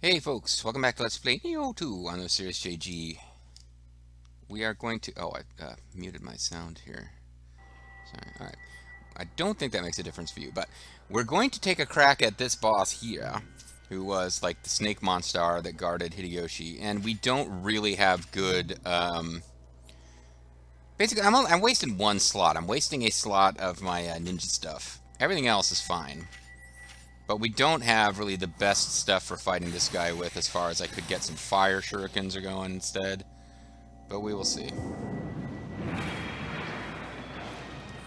Hey folks, welcome back to Let's Play Nioh 2 on the Series JG. We are going to... Oh, I muted my sound here. Sorry, alright. I don't think that makes a difference for you, but we're going to take a crack at this boss here, who was like the snake monster that guarded Hideyoshi, and we don't really have good... Basically, I'm wasting one slot. I'm wasting a slot of my ninja stuff. Everything else is fine. But we don't have really the best stuff for fighting this guy with, as far as I could get some fire shurikens are going instead. But we will see.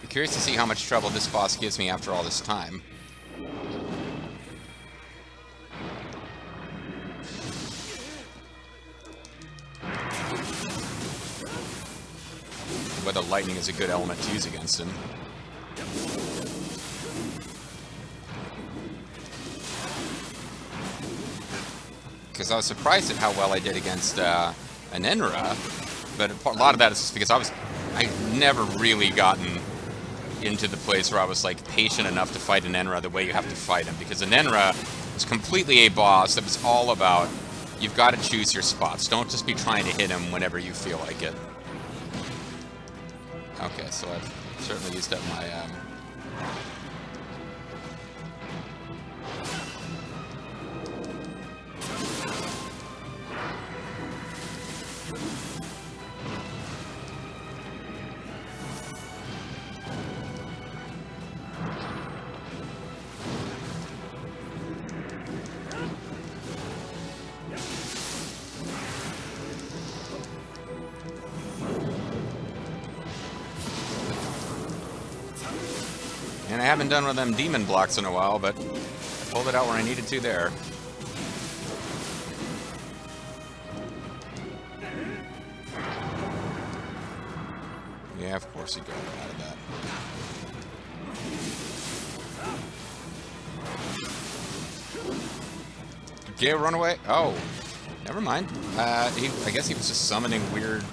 Be curious to see how much trouble this boss gives me after all this time. Whether lightning is a good element to use against him. Because I was surprised at how well I did against an Enra, but a lot of that is just because I've never really gotten into the place where I was like patient enough to fight an Enra the way you have to fight him, because an Enra is completely a boss that was all about you've got to choose your spots. Don't just be trying to hit him whenever you feel like it. Okay, so I've certainly used up my and I haven't done one of them demon blocks in a while, but I pulled it out where I needed to there. Yeah, of course you go out of that. Did Gale run away? Oh, never mind. I guess he was just summoning weird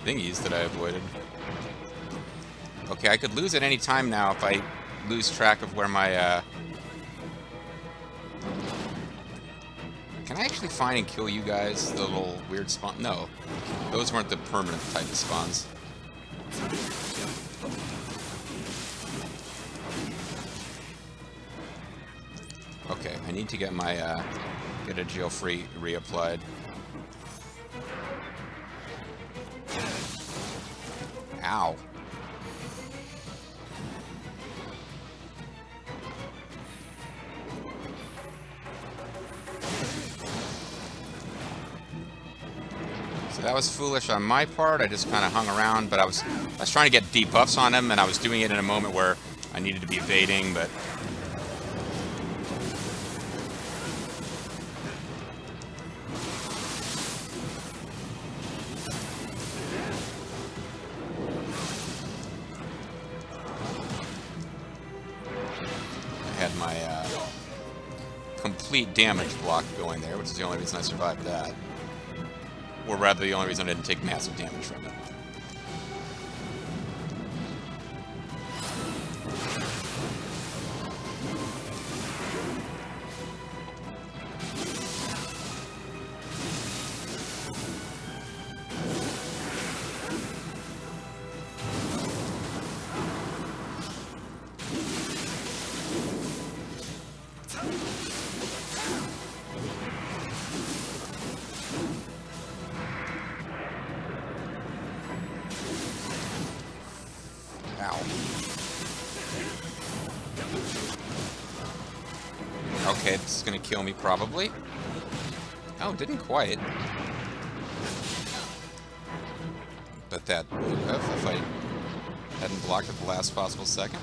thingies that I avoided. Okay, I could lose at any time now if I lose track of where my, Can I actually find and kill you guys, the little weird spawn? No. Those weren't the permanent type of spawns. Okay, I need to get my, get a jail-free reapplied. Ow. So that was foolish on my part. I just kind of hung around, but I was trying to get debuffs on him, and I was doing it in a moment where I needed to be evading, but... I had my complete damage block going there, which is the only reason I survived that. Or rather, the only reason I didn't take massive damage from it. Ow. Okay, this is gonna kill me probably. Oh, didn't quite. But that would have if I hadn't blocked at the last possible second.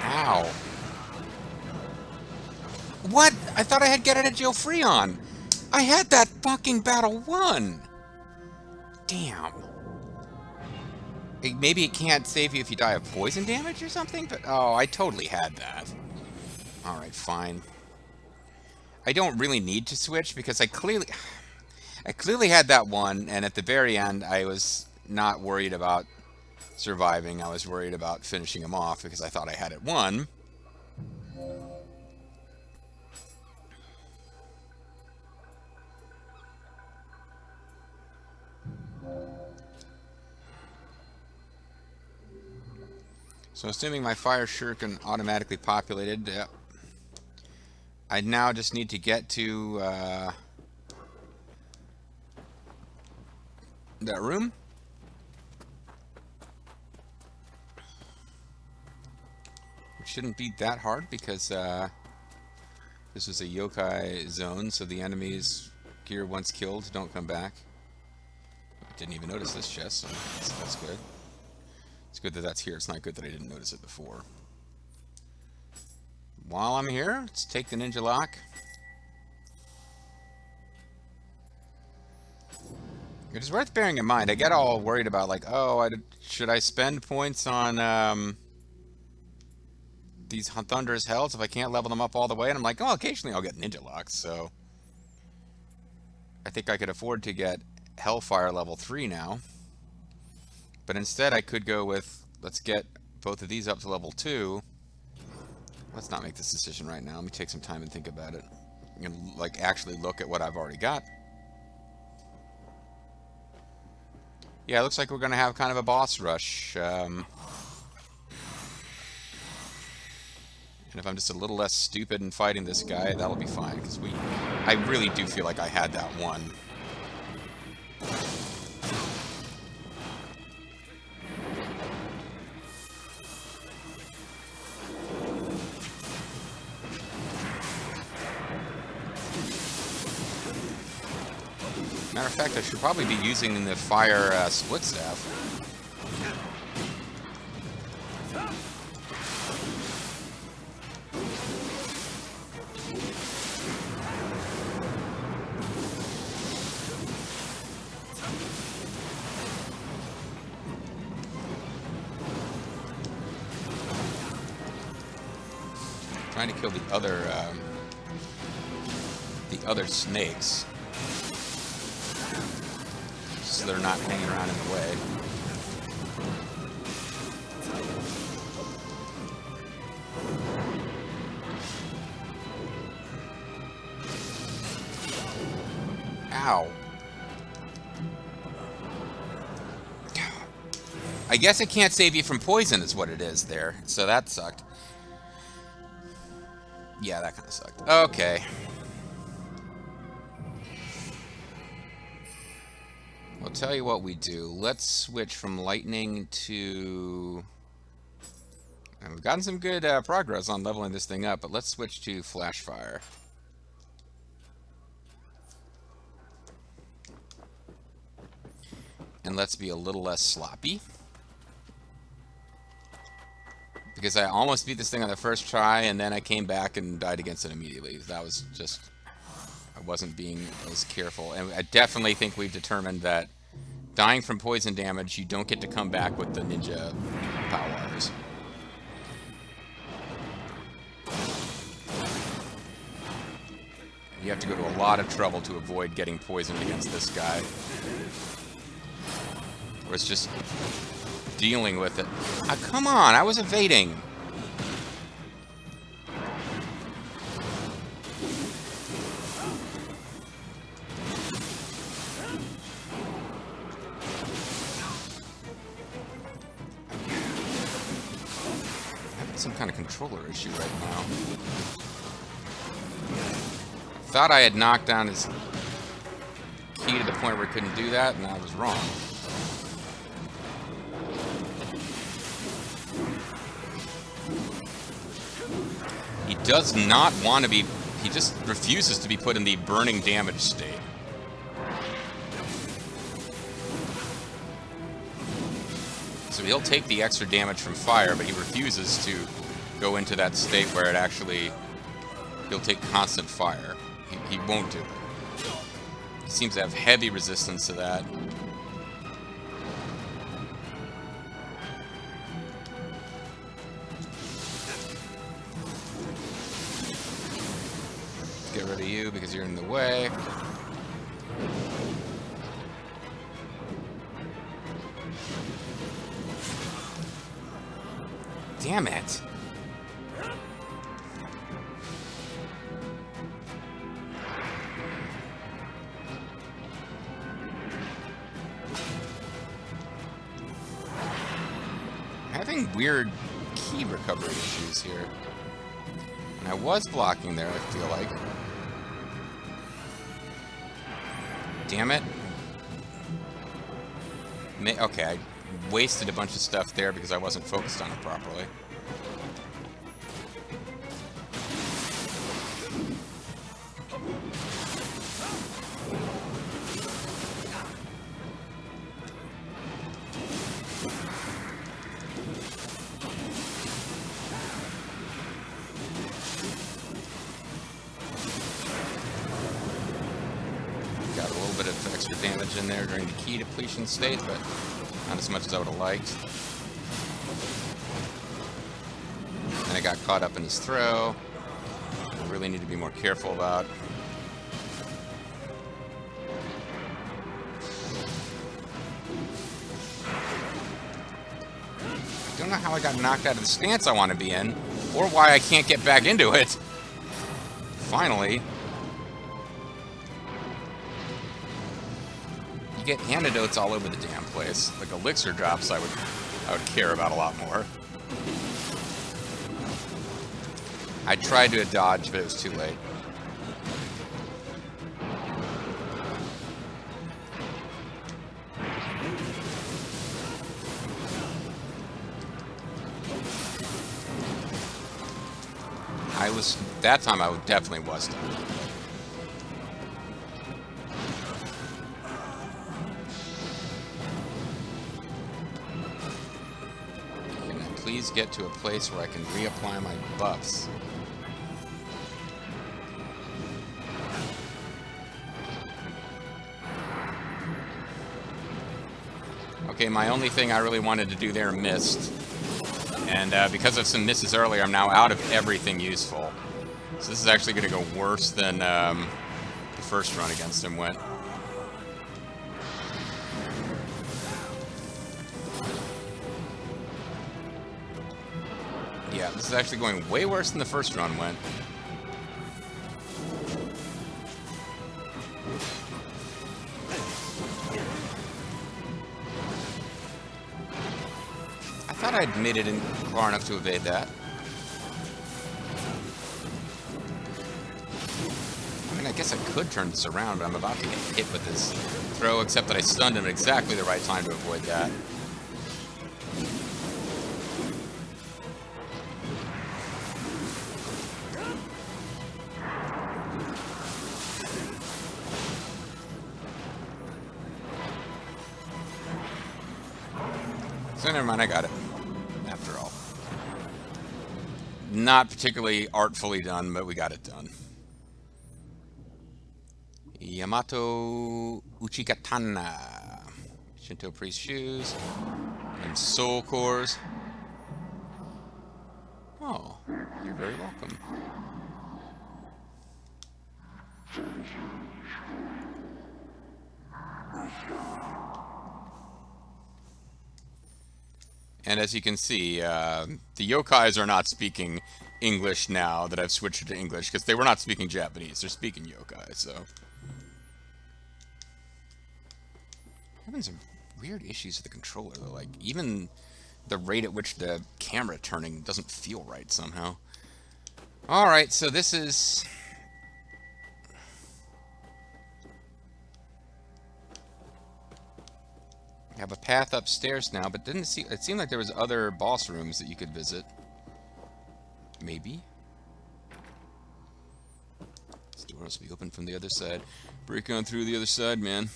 Ow. What? I thought I had get out of jail free on. I had that fucking battle won! Damn. Maybe it can't save you if you die of poison damage or something, but oh, I totally had that. Alright, fine. I don't really need to switch because I clearly had that one, and at the very end I was not worried about surviving. I was worried about finishing him off because I thought I had it won. So assuming my fire shuriken automatically populated, yep. I now just need to get to that room. Which shouldn't be that hard because this is a yokai zone, so the enemies gear once killed don't come back. I didn't even notice this chest, so that's good. It's good that that's here. It's not good that I didn't notice it before. While I'm here, let's take the ninja lock. It is worth bearing in mind. I get all worried about, like, oh, should I spend points on these Thunderous Hells if I can't level them up all the way? And I'm like, oh, occasionally I'll get ninja locks, so I think I could afford to get Hellfire level 3 now. But instead I could go with, let's get both of these up to level 2. Let's not make this decision right now. Let me take some time and think about it. And like actually look at what I've already got. Yeah, it looks like we're going to have kind of a boss rush. And if I'm just a little less stupid in fighting this guy, that'll be fine. Because I really do feel like I had that one. Matter of fact, I should probably be using the fire split staff. Trying to kill the other snakes, so they're not hanging around in the way. Ow. I guess it can't save you from poison is what it is there, so that sucked. Yeah, that kind of sucked. Okay. I'll tell you what we do. Let's switch from lightning to... And we've gotten some good progress on leveling this thing up, but let's switch to flash fire. And let's be a little less sloppy. Because I almost beat this thing on the first try, and then I came back and died against it immediately. That was just... I wasn't being as careful. And I definitely think we've determined that dying from poison damage, you don't get to come back with the ninja powers. You have to go to a lot of trouble to avoid getting poisoned against this guy. Or it's just dealing with it. Ah, come on, I was evading. Some kind of controller issue right now. Thought I had knocked down his key to the point where he couldn't do that, and I was wrong. He does not want to be... He just refuses to be put in the burning damage state. So he'll take the extra damage from fire, but he refuses to go into that state where it actually... He'll take constant fire. He won't do it. He seems to have heavy resistance to that. Get rid of you because you're in the way. Damn it. I'm having weird key recovery issues here. And I was blocking there, I feel like. Damn it. Okay, I wasted a bunch of stuff there because I wasn't focused on it properly. Got a little bit of extra damage in there during the key depletion state, but not as much as I would have liked. And I got caught up in his throw. I really need to be more careful about. I don't know how I got knocked out of the stance I want to be in, or why I can't get back into it. Finally. You get antidotes all over the damn place. Like elixir drops I would care about a lot more. I tried to dodge, but it was too late. That time I definitely was done. Please get to a place where I can reapply my buffs. Okay, my only thing I really wanted to do there missed. And because of some misses earlier, I'm now out of everything useful. So this is actually going to go worse than the first run against him went. Yeah, this is actually going way worse than the first run went. I thought I'd made it in far enough to evade that. I mean, I guess I could turn this around, but I'm about to get hit with this throw, except that I stunned him at exactly the right time to avoid that. So never mind, I got it. After all. Not particularly artfully done, but we got it done. Yamato Uchikatana. Shinto priest shoes. And soul cores. Oh, you're very welcome. And as you can see, the yokais are not speaking English now that I've switched to English, because they were not speaking Japanese. They're speaking yokai, so. Having some weird issues with the controller, though. Like, even the rate at which the camera turning doesn't feel right somehow. Alright, so this is... I have a path upstairs now, but it seemed like there was other boss rooms that you could visit. Maybe. This door must be open from the other side. Break on through the other side, man.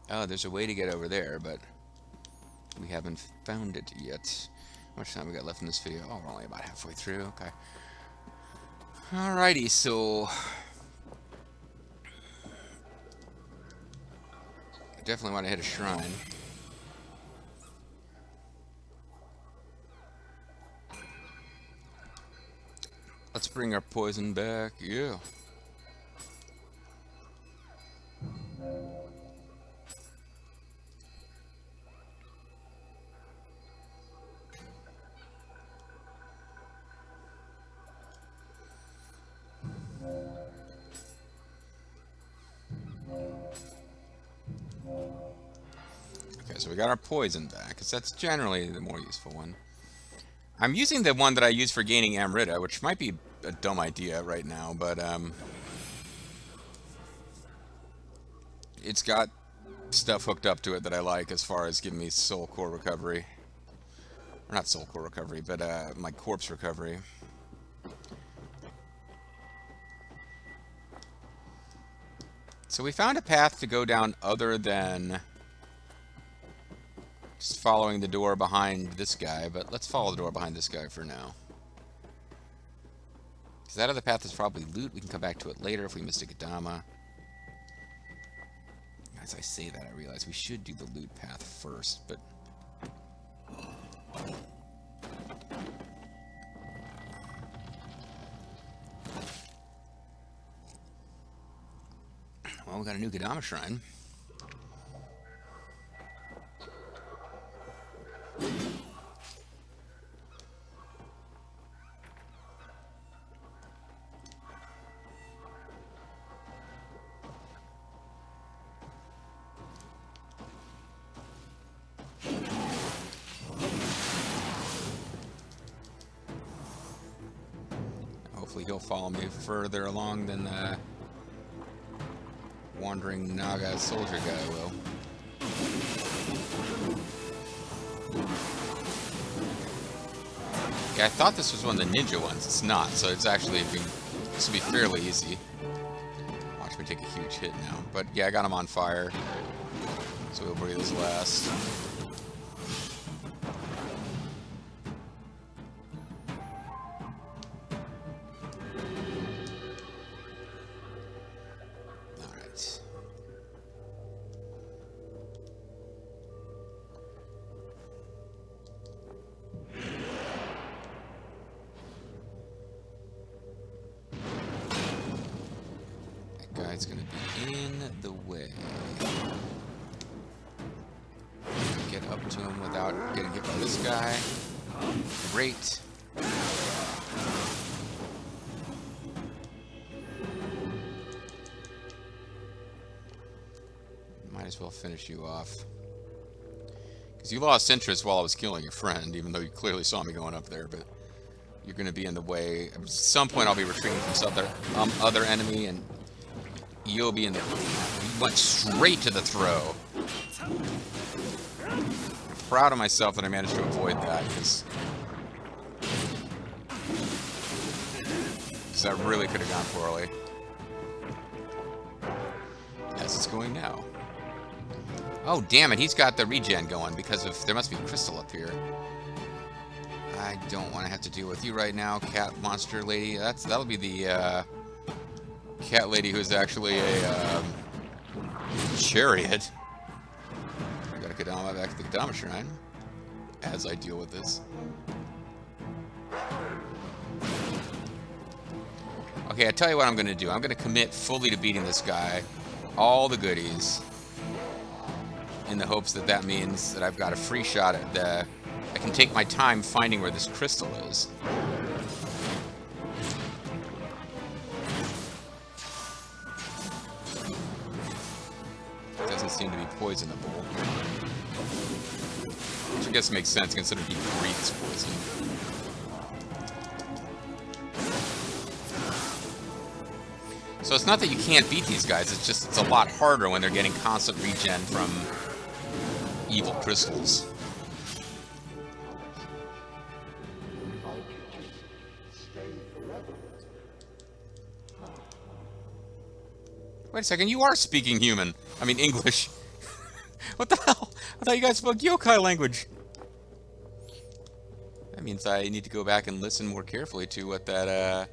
Oh, there's a way to get over there, but we haven't found it yet. How much time we got left in this video? Oh, we're only about halfway through. Okay. Alrighty, so I definitely want to hit a shrine. Let's bring our poison back. Yeah. Okay, so we got our poison back, because that's generally the more useful one. I'm using the one that I use for gaining Amrita, which might be a dumb idea right now, but it's got stuff hooked up to it that I like as far as giving me soul core recovery. Or not soul core recovery, but my corpse recovery. So we found a path to go down other than just following the door behind this guy, but let's follow the door behind this guy for now. Because that other path is probably loot. We can come back to it later if we missed a Kadama. As I say that, I realize we should do the loot path first, but... Well, we got a new Kadama shrine. Hopefully he'll follow me further along than wandering Naga soldier guy will. Okay, I thought this was one of the ninja ones. It's not, so it's actually this will be fairly easy. Watch me take a huge hit now. But yeah, I got him on fire. So we'll breathe his last. Guy's gonna be in the way. Get up to him without getting hit by this guy. Great. Might as well finish you off. Because you lost interest while I was killing your friend, even though you clearly saw me going up there, but you're gonna be in the way. At some point I'll be retreating from some other enemy, and you'll be in there. You went straight to the throw. I'm proud of myself that I managed to avoid that, because that really could have gone poorly. As it's going now. Oh, damn it, he's got the regen going, because of there must be a crystal up here. I don't want to have to deal with you right now, cat monster lady. That'll be the cat lady who's actually a chariot. I gotta get on back to the Kadama shrine as I deal with this. Okay, I tell you what I'm gonna do. I'm gonna commit fully to beating this guy, all the goodies, in the hopes that that means that I've got a free shot at the. I can take my time finding where this crystal is. Doesn't seem to be poisonable. Which I guess makes sense considering he breathes poison. So it's not that you can't beat these guys, it's just it's a lot harder when they're getting constant regen from evil crystals. Wait a second, you are speaking human. I mean English. What the hell? I thought you guys spoke yokai language. That means I need to go back and listen more carefully to what that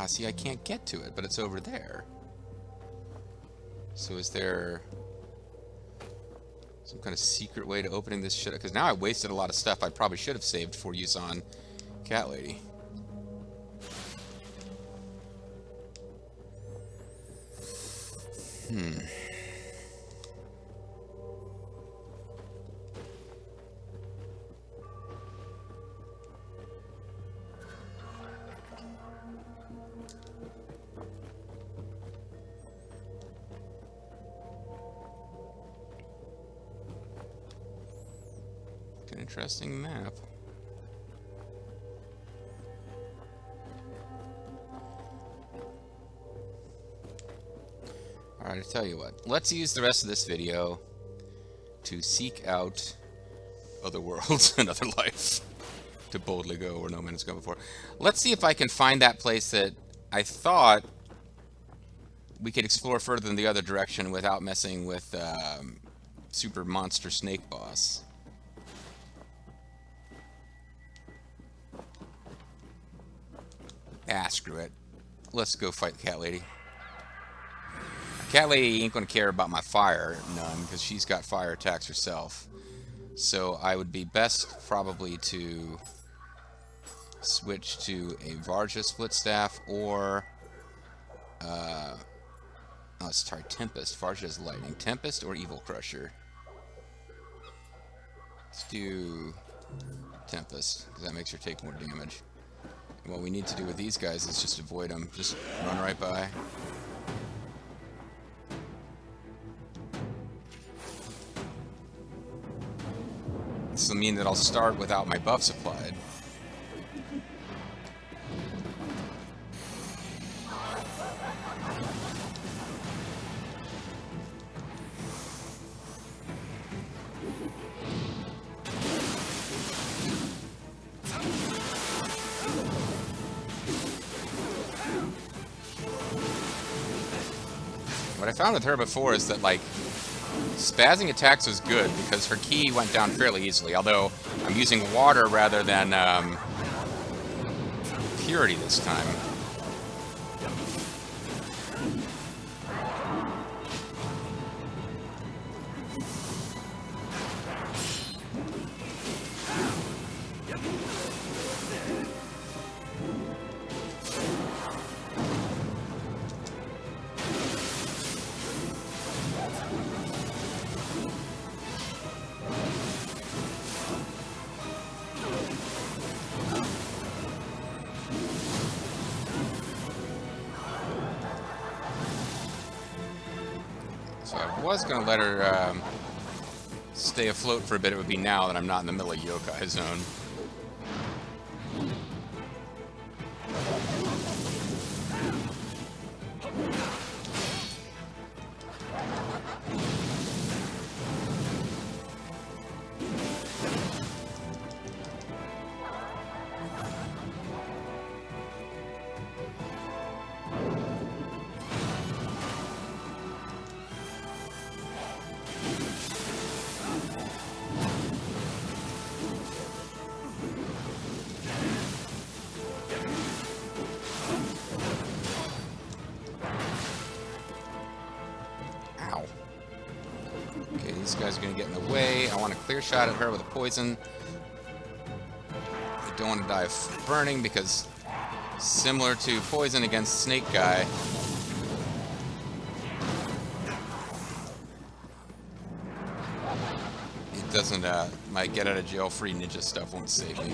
Ah, see, I can't get to it, but it's over there. So is there some kind of secret way to opening this shit? Because now I wasted a lot of stuff I probably should have saved for use on Cat Lady. An interesting map. Alright, I tell you what. Let's use the rest of this video to seek out other worlds and other life. To boldly go where no man has gone before. Let's see if I can find that place that I thought we could explore further than the other direction without messing with Super Monster Snake Boss. Ah, screw it. Let's go fight the Cat Lady. Cat Lady ain't gonna care about my fire none, because she's got fire attacks herself. So I would be best probably to switch to a Varja Split Staff or let's try Tempest. Varja is lightning. Tempest or Evil Crusher. Let's do Tempest, because that makes her take more damage. And what we need to do with these guys is just avoid them. Just run right by. This will mean that I'll start without my buffs applied. What I found with her before is that, like, spazzing attacks was good because her ki went down fairly easily, although I'm using water rather than purity this time. So I was going to let her stay afloat for a bit. It would be now that I'm not in the middle of yokai zone. These guys are going to get in the way. I want a clear shot at her with a poison. I don't want to die of burning because, similar to poison against Snake Guy, it doesn't, my get out of jail free ninja stuff won't save me.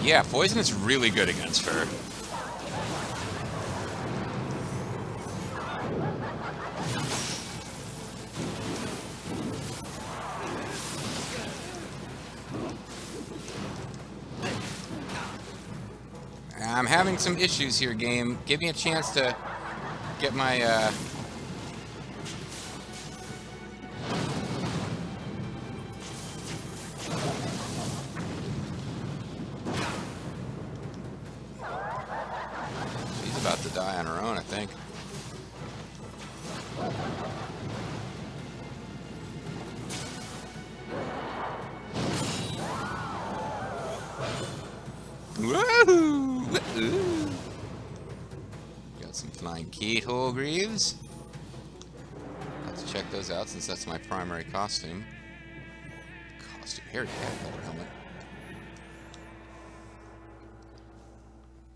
Yeah, poison is really good against her. I'm having some issues here, game. Give me a chance to get my, She's about to die on her own, I think. Woohoo! Woohoo! Got some flying keyhole greaves. I'll have to check those out since that's my primary costume. Hairy caterpillar helmet.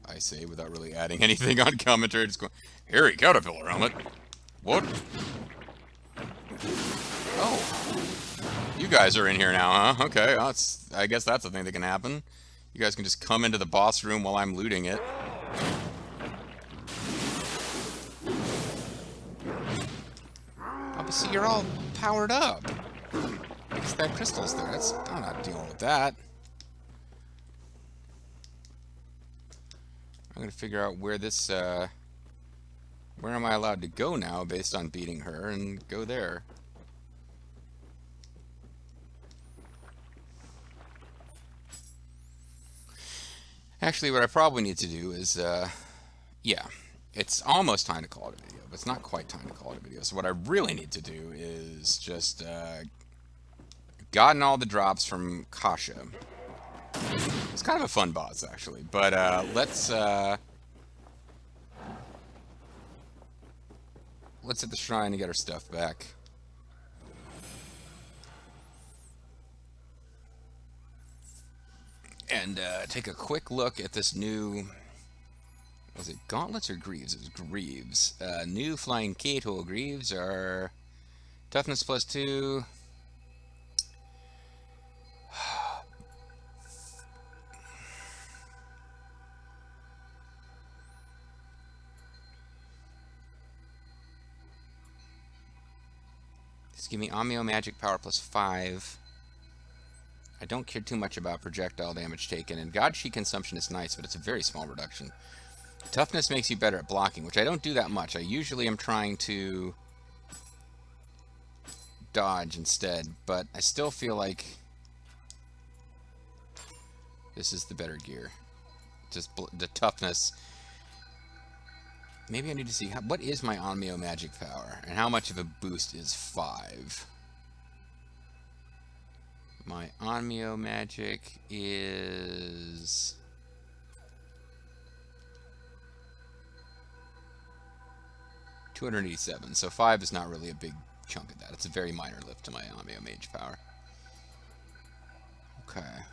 I say without really adding anything on commentary, just going, hairy caterpillar helmet? What? Oh. You guys are in here now, huh? Okay, well, I guess that's a thing that can happen. You guys can just come into the boss room while I'm looting it. Obviously, you're all powered up. Because that crystal's there. I'm not dealing with that. I'm gonna figure out where this, where am I allowed to go now based on beating her, and go there. Actually, what I probably need to do is, yeah, it's almost time to call it a video, but it's not quite time to call it a video. So what I really need to do is just, gotten all the drops from Kasha. It's kind of a fun boss, actually, but, let's hit the shrine and get our stuff back. And take a quick look at this new, was it gauntlets or greaves? It was greaves. New flying Kato greaves are toughness +2. Just give me Amio magic power +5. I don't care too much about projectile damage taken, and God Sheet consumption is nice, but it's a very small reduction. Toughness makes you better at blocking, which I don't do that much. I usually am trying to dodge instead, but I still feel like this is the better gear. Just the toughness. Maybe I need to see, what is my Onmyo magic power, and how much of a boost is 5? My Onmyo magic is 287, so 5 is not really a big chunk of that. It's a very minor lift to my Onmyo mage power. Okay.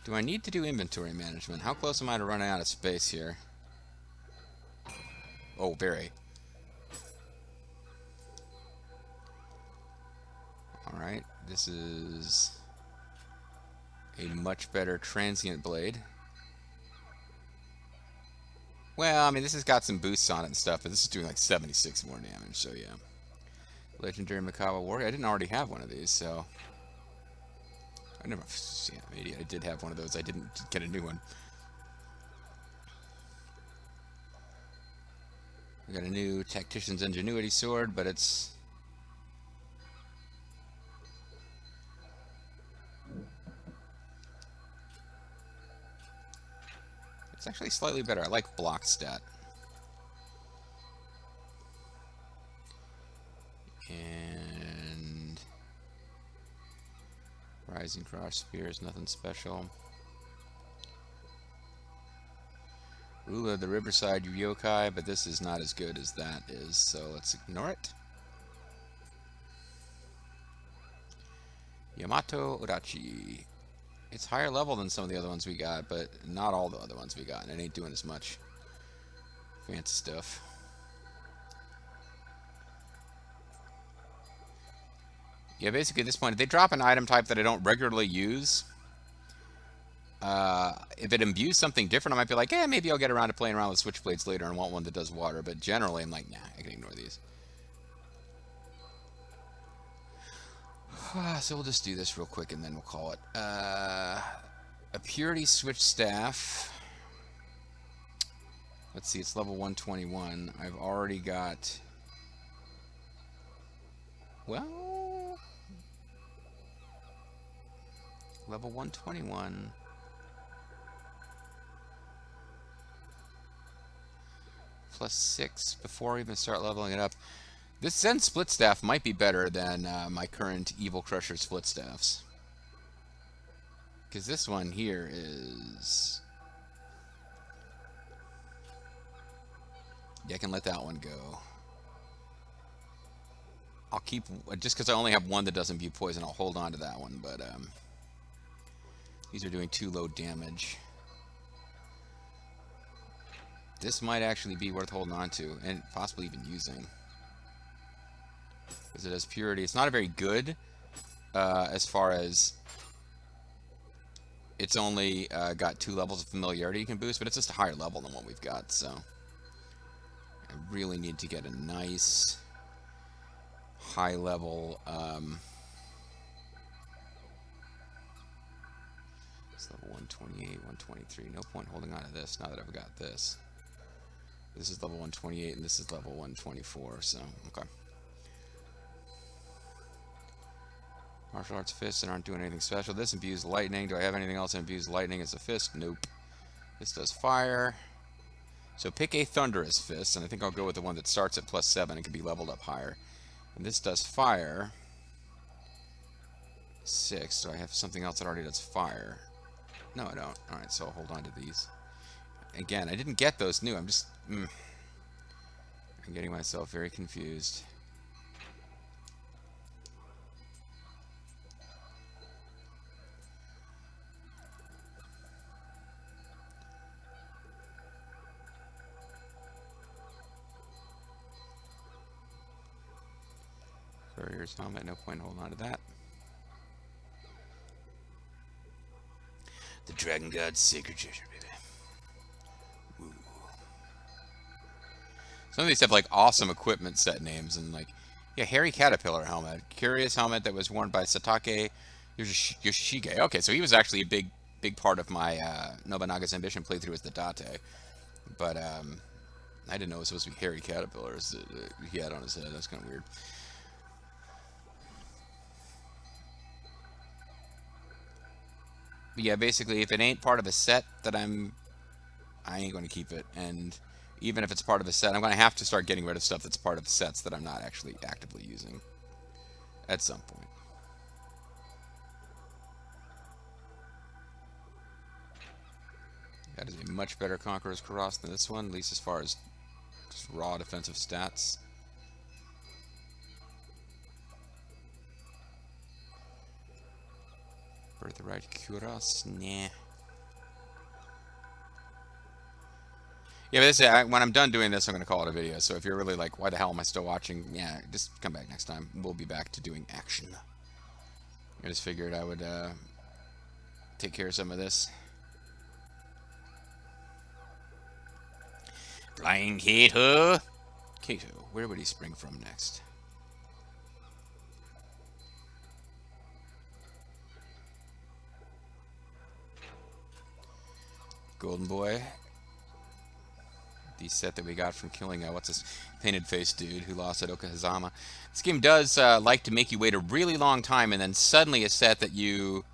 Do I need to do inventory management? How close am I to running out of space here? Oh, very. Alright, this is a much better transient blade. Well, I mean, this has got some boosts on it and stuff, but this is doing like 76 more damage, so yeah. Legendary Makawa Warrior. I didn't already have one of these, so... I never... Yeah, maybe I did have one of those. I didn't get a new one. We got a new Tactician's Ingenuity Sword, but it's... It's actually slightly better. I like block stat. And... Rising Cross Spear is nothing special. Ruler of the Riverside Yokai, but this is not as good as that is, so let's ignore it. Yamato Urachi. It's higher level than some of the other ones we got, but not all the other ones we got, and it ain't doing as much fancy stuff. Yeah, basically at this point, if they drop an item type that I don't regularly use, if it imbues something different, I might be like, eh, maybe I'll get around to playing around with switchblades later and want one that does water, but generally I'm like, nah, I can ignore these. So we'll just do this real quick and then we'll call it. A Purity Switch Staff. Let's see, it's level 121. I've already got... Well... Level 121. +6 before I even start leveling it up. This Zen Split Staff might be better than my current Evil Crusher Split Staffs. Because this one here is... Yeah, I can let that one go. I'll keep... Just because I only have one that doesn't imbue poison, I'll hold on to that one. But these are doing too low damage. This might actually be worth holding on to, and possibly even using. Because it has purity. It's not a very good, as far as... It's only got 2 levels of familiarity you can boost, but it's just a higher level than what we've got, so... I really need to get a nice high level... it's level 128, 123. No point holding on to this now that I've got this. This is level 128, and this is level 124, so, okay. Martial arts fists that aren't doing anything special. This imbues lightning. Do I have anything else that imbues lightning as a fist? Nope. This does fire. So pick a thunderous fist, and I think I'll go with the one that starts at +7 and can be leveled up higher. And this does fire. 6. Do I have something else that already does fire? No, I don't. Alright, so I'll hold on to these. Again, I didn't get those new. I'm just... I'm getting myself very confused. Courier's helmet, no point holding on to that. The Dragon God's sacred treasure, baby. Ooh. Some of these have like awesome equipment set names, and like, yeah, hairy caterpillar helmet, curious helmet that was worn by Satake Yoshige. Okay, so he was actually a big part of my Nobunaga's Ambition playthrough as the Date, but I didn't know it was supposed to be hairy caterpillars that he had on his head. That's kind of weird. But yeah, basically, if it ain't part of a set that I ain't going to keep it. And even if it's part of a set, I'm going to have to start getting rid of stuff that's part of the sets that I'm not actually actively using at some point. That is a much better Conqueror's Karas than this one, at least as far as just raw defensive stats. Birthright Kuras? Nah. Yeah, but this, when I'm done doing this, I'm going to call it a video. So if you're really like, why the hell am I still watching? Yeah, just come back next time. We'll be back to doing action. I just figured I would take care of some of this. Flying Kato. Kato, where would he spring from next? Golden Boy. The set that we got from killing what's his painted face dude who lost at Okahazama. This game does like to make you wait a really long time, and then suddenly a set that you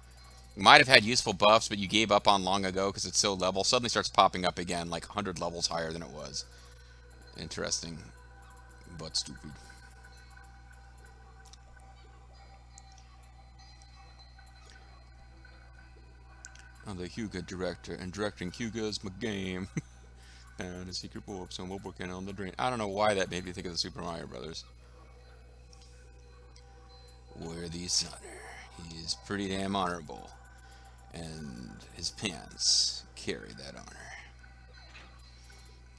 might have had useful buffs but you gave up on long ago because it's so level suddenly starts popping up again like 100 levels higher than it was. Interesting, but stupid. I'm the Hyuga director, and directing Hyuga is my game. And a secret book, so we're working on the drain. I don't know why that made me think of the Super Mario Brothers. Worthy's honor. He is pretty damn honorable. And his pants carry that honor.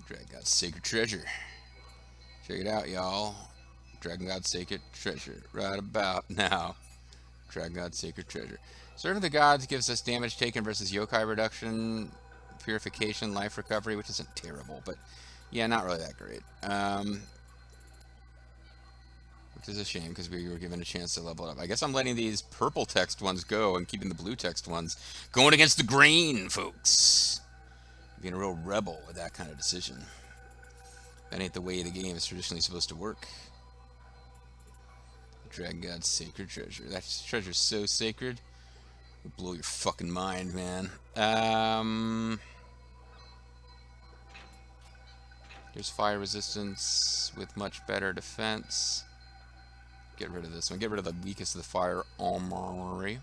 Dragon God's Sacred Treasure. Check it out, y'all. Dragon God's Sacred Treasure. Right about now. Dragon God's Sacred Treasure. Serving the Gods gives us damage taken versus yokai reduction, purification, life recovery, which isn't terrible, but yeah, not really that great. Which is a shame because we were given a chance to level it up. I guess I'm letting these purple text ones go and keeping the blue text ones going against the grain, folks. Being a real rebel with that kind of decision. That ain't the way the game is traditionally supposed to work. Dragon God's Sacred Treasure. That treasure's so sacred. It'll blow your fucking mind, man. There's fire resistance with much better defense. Get rid of this one. Get rid of the weakest of the fire armory.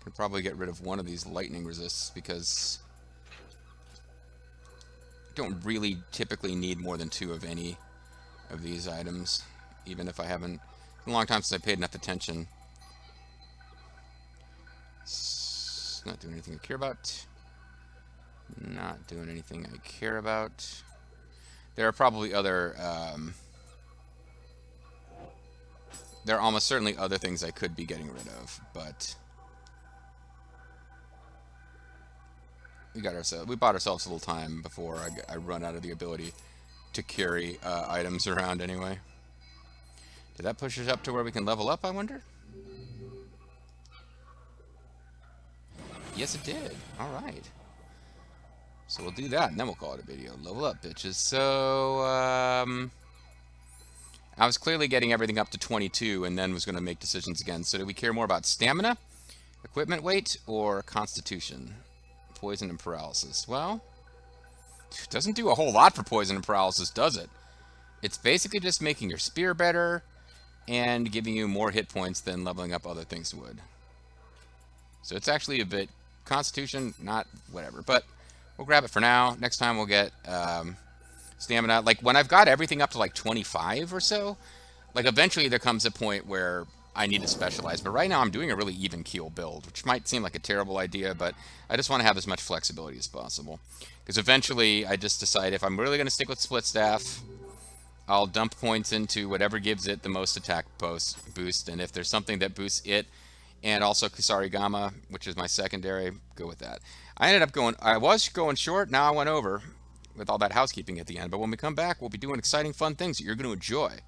Could probably get rid of one of these lightning resists because I don't really typically need more than 2 of any of these items, even if I haven't. It's been a long time since I paid enough attention. It's not doing anything I care about. Not doing anything I care about. There are probably other. There are almost certainly other things I could be getting rid of, but we bought ourselves a little time before I run out of the ability to carry items around anyway. Did that push us up to where we can level up, I wonder? Yes, it did. All right. So we'll do that, and then we'll call it a video. Level up, bitches. So, I was clearly getting everything up to 22 and then was going to make decisions again. So do we care more about stamina, equipment weight, or constitution? Poison and paralysis. Well, it doesn't do a whole lot for poison and paralysis, does it? It's basically just making your spear better and giving you more hit points than leveling up other things would. So it's actually a bit constitution, not whatever. But we'll grab it for now. Next time we'll get stamina. Like when I've got everything up to like 25 or so, like eventually there comes a point where I need to specialize. But right now I'm doing a really even keel build, which might seem like a terrible idea, but I just want to have as much flexibility as possible. Because eventually I just decide if I'm really going to stick with split staff, I'll dump points into whatever gives it the most attack boost. And if there's something that boosts it and also Kusarigama, which is my secondary, go with that. I was going short, now I went over with all that housekeeping at the end. But when we come back, we'll be doing exciting, fun things that you're going to enjoy.